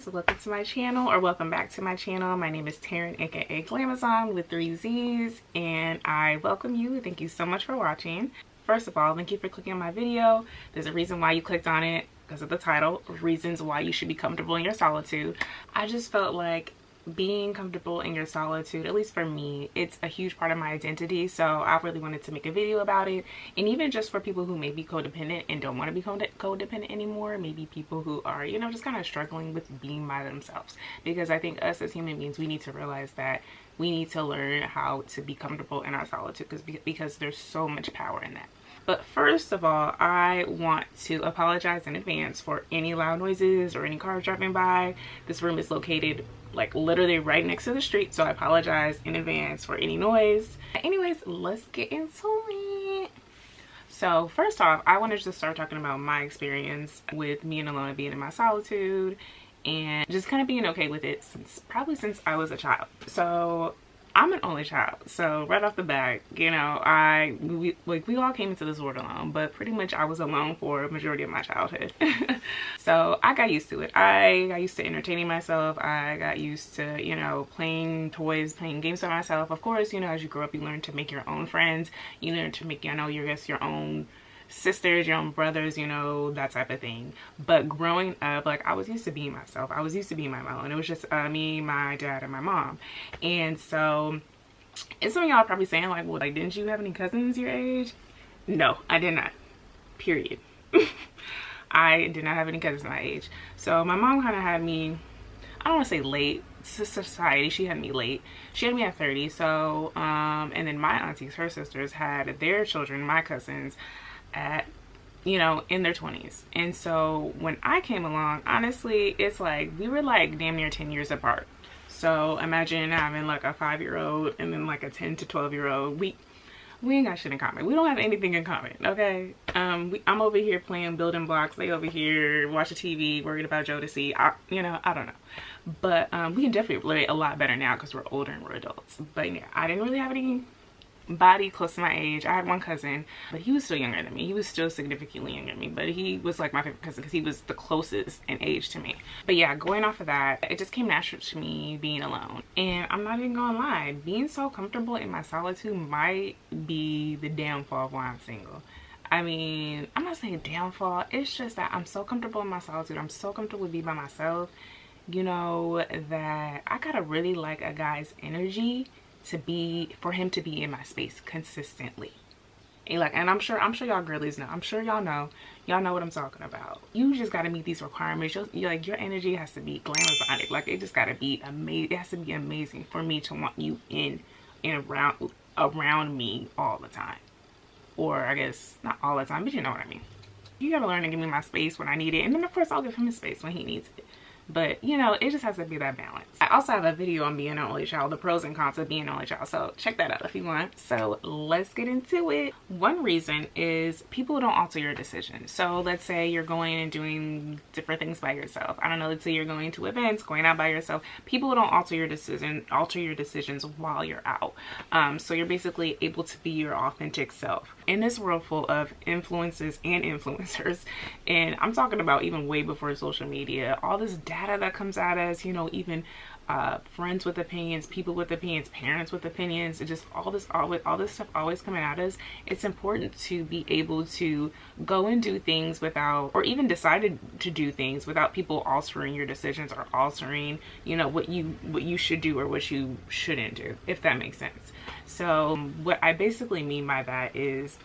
guys, welcome to my channel, or welcome back to my channel. My name is Taryn, aka Glamazon with 3 Z's, and I welcome you. Thank you so much for watching. First of all, thank you for clicking on my video. There's a reason why you clicked on it, because of the title, reasons why you should be comfortable in your solitude. I just felt like being comfortable in your solitude, at least for me, it's a huge part of my identity. So I really wanted to make a video about it. And even just for people who may be codependent and don't want to be codependent anymore, maybe people who are, you know, just kind of struggling with being by themselves, because I think us as human beings, we need to realize that we need to learn how to be comfortable in our solitude, because there's so much power in that. But first of all, I want to apologize in advance for any loud noises or any cars driving by. This room is located like literally right next to the street, so I apologize in advance for any noise. Anyways, let's get into it. So first off, I wanted to start talking about my experience with being alone and being in my solitude, and just kind of being okay with it probably since I was a child. So I'm an only child, so right off the bat, you know, we all came into this world alone, but pretty much I was alone for a majority of my childhood. So I got used to it. I got used to entertaining myself. I got used to, you know, playing toys, playing games by myself. Of course, you know, as you grow up, you learn to make your own friends. You learn to make, you know, your own sisters, your own brothers, you know, that type of thing. But growing up, like, I was used to being myself. I was used to being my own. It was just me, my dad, and my mom. And so, and some of y'all are probably saying, like, well, like, didn't you have any cousins your age? No, I did not. Period. I did not have any cousins my age. So my mom kind of had me, I don't want to say late to society. She had me late. She had me at 30. So, and then my aunties, her sisters, had their children, my cousins, at, you know, in their 20s. And so when I came along, honestly, it's like we were like damn near 10 years apart. So imagine having like a 5-year-old and then like a 10 to 12-year-old. We ain't got shit in common. We don't have anything in common, okay? I'm over here playing building blocks. They over here watching TV, worried about Jodeci. You know, I don't know. But we can definitely relate a lot better now because we're older and we're adults. But yeah, I didn't really have any body close to my age. I had one cousin, but he was still younger than me. He was still significantly younger than me, but he was like my favorite cousin because he was the closest in age to me. But yeah, going off of that, it just came natural to me being alone. And I'm not even gonna lie, being so comfortable in my solitude might be the downfall of why I'm single. I mean, I'm not saying downfall, it's just that I'm so comfortable in my solitude. I'm so comfortable being by myself, you know, that I gotta really like a guy's energy for him to be in my space consistently. And I'm sure y'all girlies know. I'm sure y'all know what I'm talking about. You just gotta meet these requirements. Your energy has to be glamazonic. Like, it just gotta be amazing. It has to be amazing for me to want you in and around me all the time. Or I guess not all the time, but you know what I mean. You gotta learn to give me my space when I need it, and then of course I'll give him his space when he needs it. But, you know, it just has to be that balance. I also have a video on being an only child, the pros and cons of being an only child. So check that out if you want. So let's get into it. One reason is people don't alter your decisions. So let's say you're going and doing different things by yourself. I don't know, let's say you're going to events, going out by yourself. People don't alter your decisions while you're out. So you're basically able to be your authentic self. In this world full of influences and influencers, and I'm talking about even way before social media, all this data that comes at us, you know, even friends with opinions, people with opinions, parents with opinions, and just all this stuff always coming at us. It's important to be able to go and do things without, or even decided to do things without people altering your decisions or altering, you know, what you should do or what you shouldn't do, if that makes sense. So what I basically mean by that is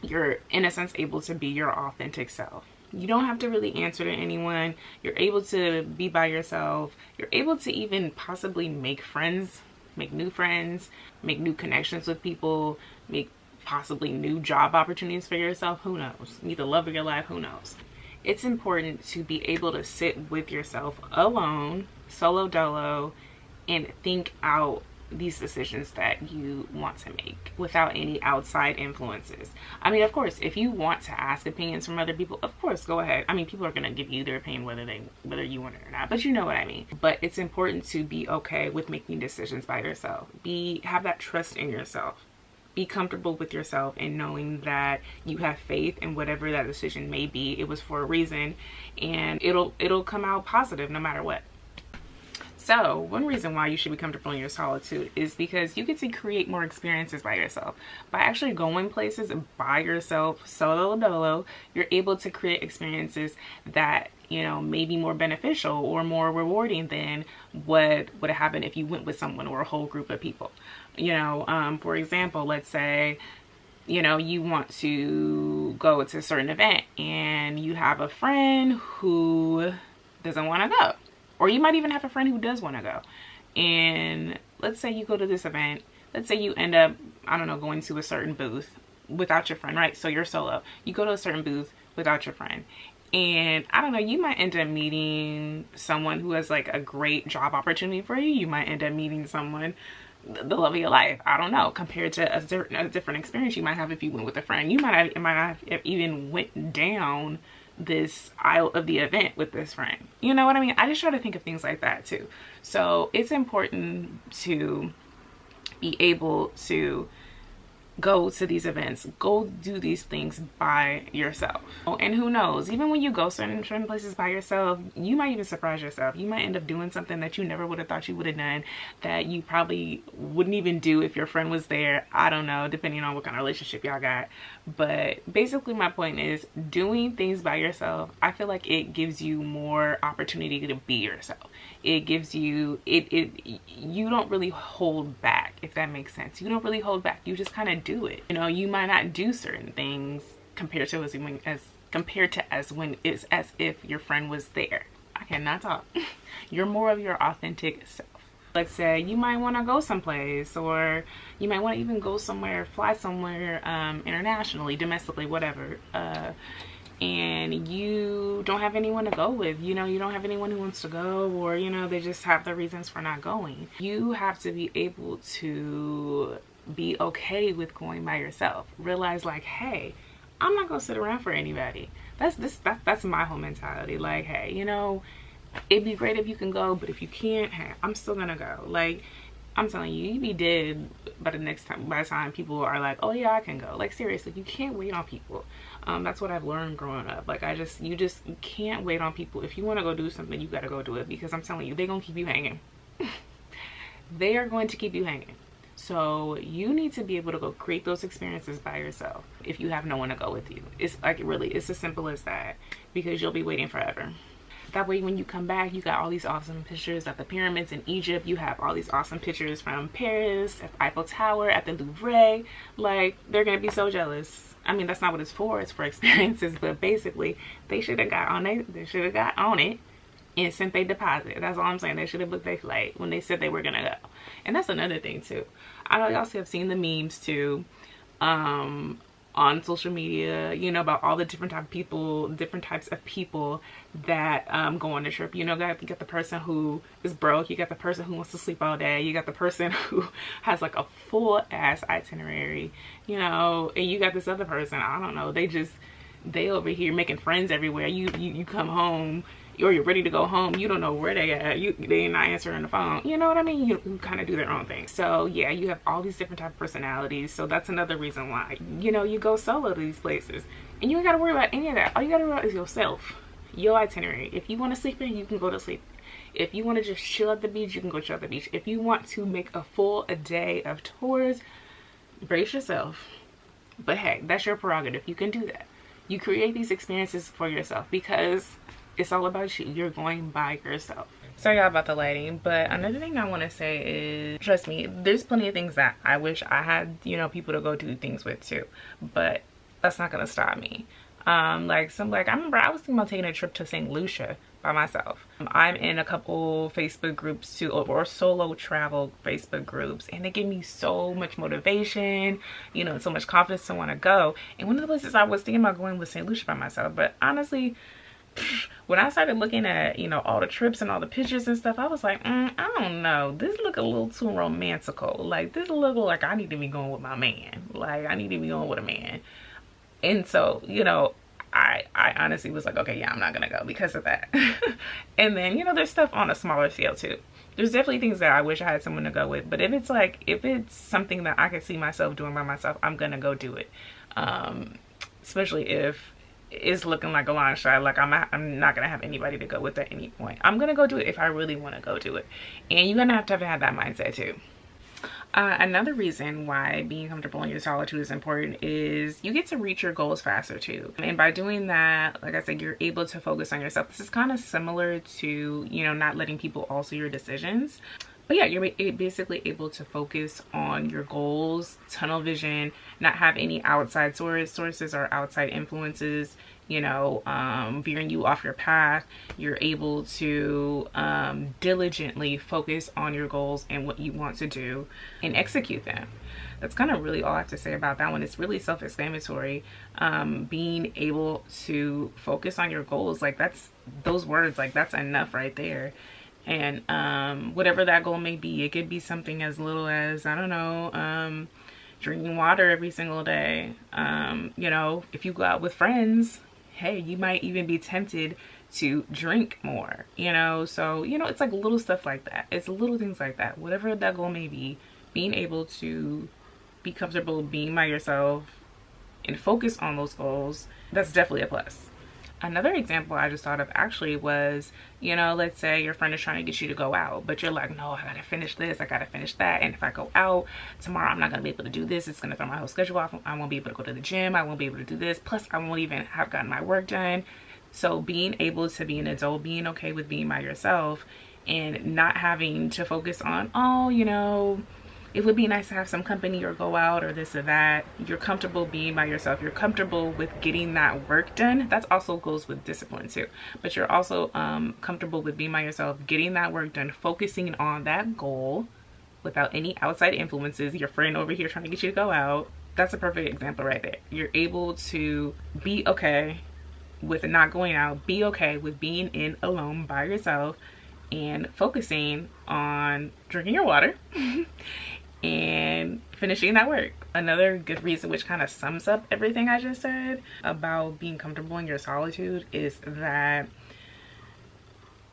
you're, in a sense, able to be your authentic self. You don't have to really answer to anyone. You're able to be by yourself. You're able to even possibly make friends, make new friends, make new connections with people, make possibly new job opportunities for yourself. Who knows? Meet the love of your life. Who knows? It's important to be able to sit with yourself alone, solo dolo, and think out these decisions that you want to make without any outside influences. I mean, of course, if you want to ask opinions from other people, of course, go ahead. I mean, people are going to give you their opinion whether you want it or not, but you know what I mean. But it's important to be okay with making decisions by yourself. Have that trust in yourself. be comfortable with yourself and knowing that you have faith in whatever that decision may be. It was for a reason, and it'll come out positive no matter what. So one reason why you should be comfortable in your solitude is because you get to create more experiences by yourself. By actually going places by yourself, solo dolo, you're able to create experiences that, you know, may be more beneficial or more rewarding than what would happen if you went with someone or a whole group of people. You know, for example, let's say, you know, you want to go to a certain event and you have a friend who doesn't want to go. Or you might even have a friend who does want to go. And let's say you go to this event. Let's say you end up, I don't know, going to a certain booth without your friend, right? So you're solo. You go to a certain booth without your friend. And I don't know, you might end up meeting someone who has like a great job opportunity for you. You might end up meeting someone, the love of your life. I don't know, compared to a different experience you might have if you went with a friend. You might not have even went down this aisle of the event with this friend. You know what I mean? I just try to think of things like that too. So it's important to be able to go to these events, go do these things by yourself. And who knows, even when you go certain places by yourself, you might even surprise yourself. You might end up doing something that you never would have thought you would have done, that you probably wouldn't even do if your friend was there. I don't know, depending on what kind of relationship y'all got. But basically my point is, doing things by yourself, I feel like it gives you more opportunity to be yourself. It gives you, you don't really hold back, if that makes sense. You don't really hold back. You just kind of do it. You know, you might not do certain things compared to when it's as if your friend was there. I cannot talk. You're more of your authentic self. Let's say you might want to go someplace, or you might want to even go somewhere, fly somewhere internationally, domestically, whatever. And you don't have anyone to go with, you know, you don't have anyone who wants to go, or, you know, they just have their reasons for not going. You have to be able to be okay with going by yourself. Realize like, hey, I'm not gonna sit around for anybody. That's my whole mentality. Like, hey, you know, it'd be great if you can go, but if you can't, hey, I'm still gonna go. Like, I'm telling you, you'd be dead by the time people are like, oh yeah, I can go. Like, seriously, you can't wait on people. That's what I've learned growing up. Like, you can't wait on people. If you want to go do something, you gotta go do it, because I'm telling you, they're gonna keep you hanging. They are going to keep you hanging. So you need to be able to go create those experiences by yourself if you have no one to go with you. It's like, really, it's as simple as that, because you'll be waiting forever. That way, when you come back, you got all these awesome pictures at the pyramids in Egypt. You have all these awesome pictures from Paris, at the Eiffel Tower, at the Louvre. Like, they're gonna be so jealous. I mean, that's not what it's for experiences, but basically, they should have got on it. They should have got on it and sent their deposit. That's all I'm saying. They should have booked their flight when they said they were gonna go. And that's another thing too. I know y'all have seen the memes too, on social media, you know, about all the different types of people that go on the trip. You know, you got the person who is broke, you got the person who wants to sleep all day, you got the person who has like a full ass itinerary, you know, and you got this other person, I don't know, they over here making friends everywhere. You come home, or you're ready to go home, you don't know where they at, they not answering the phone, you know what I mean? You kind of do their own thing. So yeah, you have all these different type of personalities. So that's another reason why, you know, you go solo to these places, and you ain't got to worry about any of that. All you got to worry about is yourself, your itinerary. If you want to sleep in, you can go to sleep. If you want to just chill at the beach, you can go chill at the beach. If you want to make a day of tours, brace yourself. But hey, that's your prerogative. You can do that. You create these experiences for yourself, because it's all about you. You're going by yourself. Sorry about the lighting, but another thing I want to say is, trust me, there's plenty of things that I wish I had, you know, people to go do things with too, but that's not gonna stop me. I remember I was thinking about taking a trip to St. Lucia by myself. I'm in a couple Facebook groups too, or solo travel Facebook groups, and they give me so much motivation, you know, so much confidence to want to go. And one of the places I was thinking about going was St. Lucia by myself, but honestly, when I started looking at, you know, all the trips and all the pictures and stuff, I was like, I don't know, this look a little too romantical. Like, this look like I need to be going with my man. Like, I need to be going with a man. And so, you know, I honestly was like, okay, yeah, I'm not gonna go because of that. And then, you know, there's stuff on a smaller scale too. There's definitely things that I wish I had someone to go with, but if it's something that I could see myself doing by myself, I'm gonna go do it. Especially if it's looking like a long shot, like I'm not gonna have anybody to go with at any point. I'm gonna go do it if I really want to go do it, and you're gonna have to have that mindset too. Another reason why being comfortable in your solitude is important is you get to reach your goals faster too. And by doing that, like I said, you're able to focus on yourself. This is kind of similar to, you know, not letting people alter your decisions. But yeah, you're basically able to focus on your goals, tunnel vision, not have any outside sources or outside influences, you know, veering you off your path. You're able to diligently focus on your goals and what you want to do and execute them. That's kind of really all I have to say about that one. It's really self-explanatory. Being able to focus on your goals, like those words, like that's enough right there. And whatever that goal may be, it could be something as little as, I don't know, drinking water every single day. You know, if you go out with friends, hey, you might even be tempted to drink more, you know? So, you know, it's like little stuff like that. It's little things like that. Whatever that goal may be, being able to be comfortable being by yourself and focus on those goals, that's definitely a plus. Another example I just thought of actually was, you know, let's say your friend is trying to get you to go out, but you're like, no, I gotta finish this, I gotta finish that. And if I go out tomorrow, I'm not gonna be able to do this. It's gonna throw my whole schedule off. I won't be able to go to the gym. I won't be able to do this. Plus, I won't even have gotten my work done. So being able to be an adult, being okay with being by yourself and not having to focus on, oh, you know, it would be nice to have some company or go out or this or that. You're comfortable being by yourself. You're comfortable with getting that work done. That also goes with discipline too. But you're also comfortable with being by yourself, getting that work done, focusing on that goal without any outside influences. Your friend over here trying to get you to go out. That's a perfect example right there. You're able to be okay with not going out, be okay with being in alone by yourself and focusing on drinking your water and finishing that work. Another good reason, which kind of sums up everything I just said about being comfortable in your solitude, is that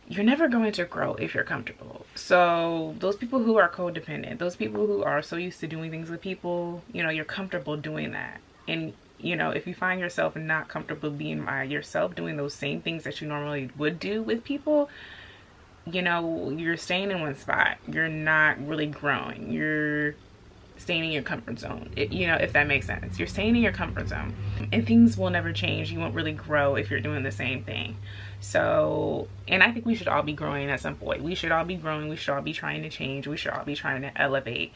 you're never going to grow if you're comfortable. So those people who are codependent, those people who are so used to doing things with people, you know, you're comfortable doing that. And you know, if you find yourself not comfortable being by yourself, doing those same things that you normally would do with people, you know, you're staying in one spot. You're not really growing. You're staying in your comfort zone, you know, if that makes sense. You're staying in your comfort zone and things will never change. You won't really grow if you're doing the same thing. So, and I think we should all be growing at some point. We should all be growing. We should all be trying to change. We should all be trying to elevate,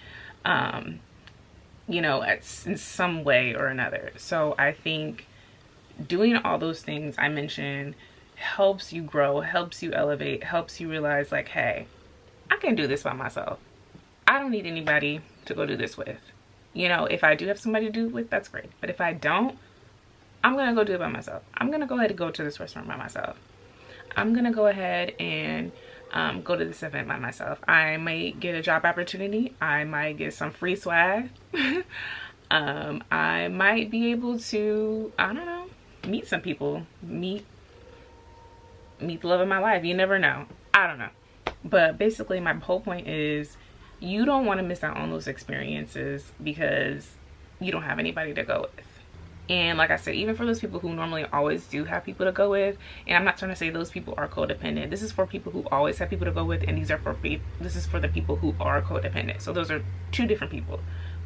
you know, in some way or another. So I think doing all those things I mentioned helps you grow, helps you elevate, helps you realize like, hey, I can do this by myself. I don't need anybody to go do this with. You know, if I do have somebody to do it with, that's great. But if I don't, I'm gonna go do it by myself. I'm gonna go ahead and go to this restaurant by myself. I'm gonna go ahead and go to this event by myself. I might get a job opportunity. I might get some free swag. I might be able to, I don't know, meet some people, meet the love of my life. You never know. I don't know. But basically my whole point is you don't want to miss out on those experiences because you don't have anybody to go with. And like I said, even for those people who normally always do have people to go with, and I'm not trying to say those people are codependent. This is for people who always have people to go with, and this is for the people who are codependent. So those are two different people.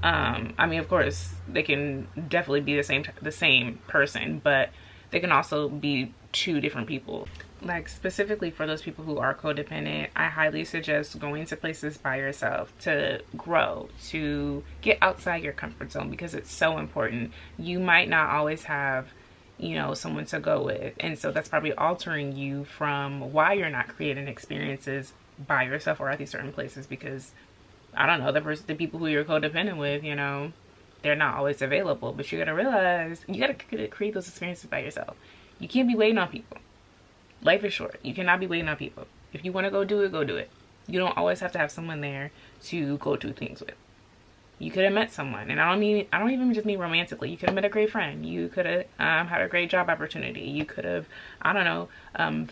I mean, of course, they can definitely be the same person, but they can also be two different people. Like specifically for those people who are codependent, I highly suggest going to places by yourself to grow, to get outside your comfort zone, because it's so important. You might not always have, you know, someone to go with, and so that's probably altering you from why you're not creating experiences by yourself or at these certain places, because I don't know, the people who you're codependent with, you know, they're not always available. But you gotta realize you gotta create those experiences by yourself. You can't be waiting on people. Life is short. You cannot be waiting on people. If you want to go do it, go do it. You don't always have to have someone there to go do things with. You could have met someone, and I don't even just mean romantically. You could have met a great friend. You could have had a great job opportunity. You could have, I don't know,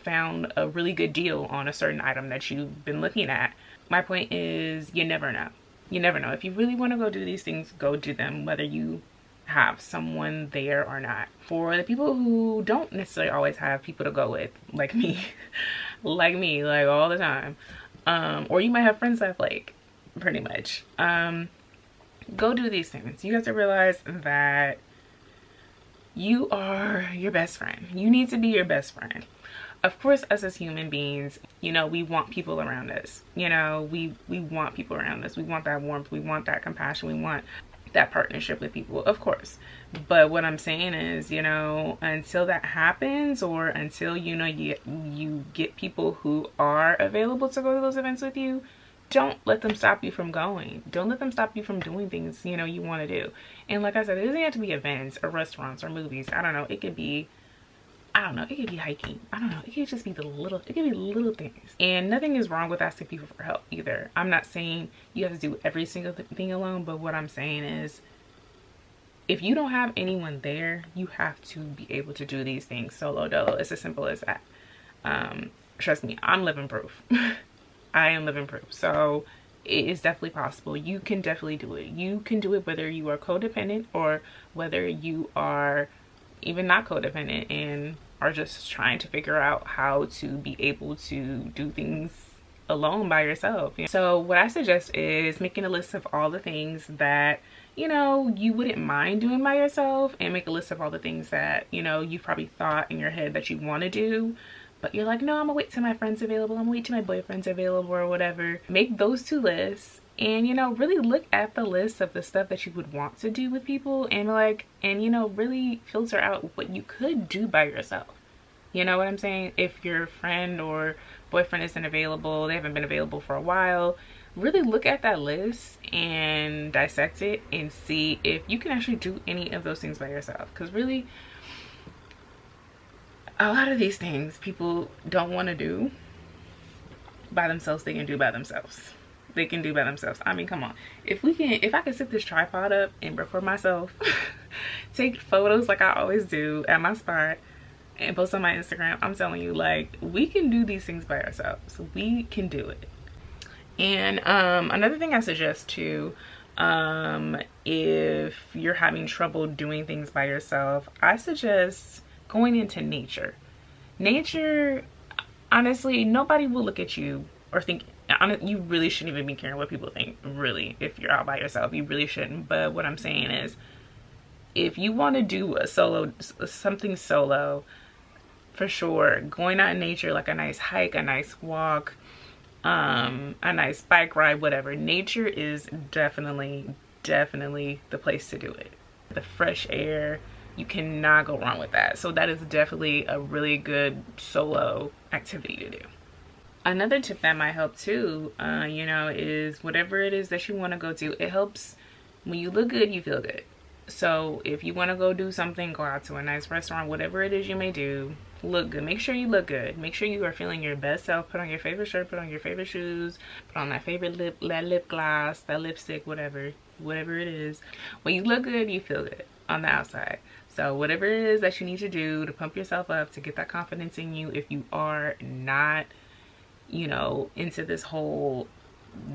found a really good deal on a certain item that you've been looking at. my point is, you never know. You never know. If you really want to go do these things, go do them, whether you have someone there or not. For the people who don't necessarily always have people to go with, like me, like all the time, or you might have friends that flake, pretty much, go do these things. You have to realize that you are your best friend. You need to be your best friend. Of course, us as human beings, you know, we want people around us. You know, we want people around us. We want that warmth. We want that compassion. We want that partnership with people, of course. But what I'm saying is, you know, until that happens, or until, you know, you get people who are available to go to those events with you, don't let them stop you from going. Don't let them stop you from doing things, you know, you want to do. And like I said, it doesn't have to be events or restaurants or movies. I don't know. It could be, I don't know, it could be hiking. I don't know. It could just be it could be little things. And nothing is wrong with asking people for help either. I'm not saying you have to do every single thing alone, but what I'm saying is, if you don't have anyone there, you have to be able to do these things solo dolo. It's as simple as that. Trust me, I'm living proof. I am living proof. So it is definitely possible. You can definitely do it. You can do it whether you are codependent or whether you are even not codependent and are just trying to figure out how to be able to do things alone by yourself. So what I suggest is making a list of all the things that, you know, you wouldn't mind doing by yourself, and make a list of all the things that, you know, you've probably thought in your head that you want to do, but you're like, no, I'm gonna wait till my friend's available, I'm gonna wait till my boyfriend's available or whatever. Make those 2 lists and, you know, really look at the list of the stuff that you would want to do with people, and you know, really filter out what you could do by yourself. You know what I'm saying? If your friend or boyfriend isn't available, they haven't been available for a while, really look at that list and dissect it and see if you can actually do any of those things by yourself. Because really, a lot of these things people don't want to do by themselves, they can do by themselves. They can do by themselves. I mean, come on. If I could set this tripod up and record myself, take photos like I always do at my spot, and post on my Instagram, I'm telling you, like, we can do these things by ourselves. We can do it. And another thing I suggest too, if you're having trouble doing things by yourself, I suggest going into nature. Nature, honestly, nobody will look at you or think, you really shouldn't even be caring what people think, really. If you're out by yourself, you really shouldn't. But what I'm saying is, if you want to do something solo, for sure, going out in nature, like a nice hike, a nice walk, a nice bike ride, whatever. Nature is definitely the place to do it. The fresh air, you cannot go wrong with that. So that is definitely a really good solo activity to do. Another tip that might help too, you know, is whatever it is that you want to go do, it helps. When you look good, you feel good. So if you want to go do something, go out to a nice restaurant, whatever it is you may do, look good. Make sure you look good. Make sure you are feeling your best self. Put on your favorite shirt, put on your favorite shoes, put on that favorite lip gloss, that lipstick, whatever it is. When you look good, you feel good on the outside. So whatever it is that you need to do to pump yourself up, to get that confidence in you, if you are not, you know, into this whole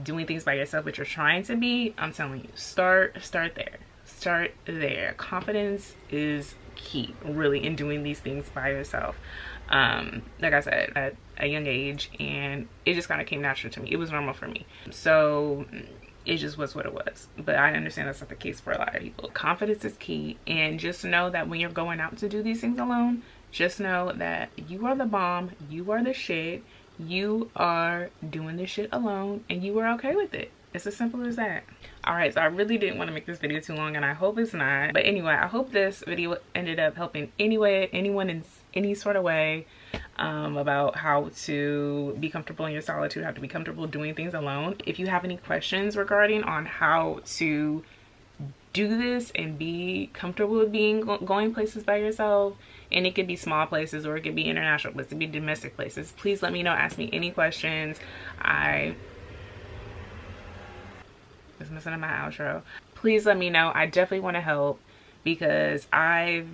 doing things by yourself, but you're trying to be, I'm telling you, start there. Start there. Confidence is key, really, in doing these things by yourself. Like I said, at a young age, and it just kind of came natural to me. It was normal for me. So it just was what it was. But I understand that's not the case for a lot of people. Confidence is key, and just know that when you're going out to do these things alone, just know that you are the bomb, you are the shit, you are doing this shit alone, and you are okay with it. It's as simple as that. Alright, so I really didn't want to make this video too long, and I hope it's not. But anyway, I hope this video ended up helping anyone in any sort of way about how to be comfortable in your solitude, how to be comfortable doing things alone. If you have any questions regarding on how to do this and be comfortable with going places by yourself, and it could be small places or it could be international places, it could be domestic places, please let me know. Ask me any questions. Missing in my outro. Please let me know. I definitely want to help. because I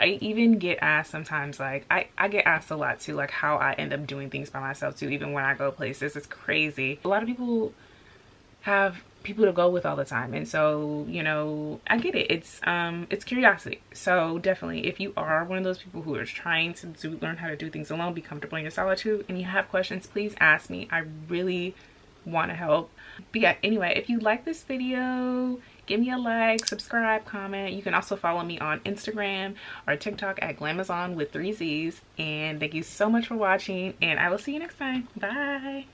even get asked sometimes, like I get asked a lot too, like how I end up doing things by myself too, even when I go places. It's crazy. A lot of people have people to go with all the time, and so, you know, I get it. It's curiosity. So definitely, if you are one of those people who are trying to learn how to do things alone, be comfortable in your solitude, and you have questions, please ask me. I really want to help. But yeah, anyway, if you like this video, give me a like, subscribe, comment. You can also follow me on Instagram or TikTok at Glamazon with 3 Z's. And thank you so much for watching, and I will see you next time. Bye.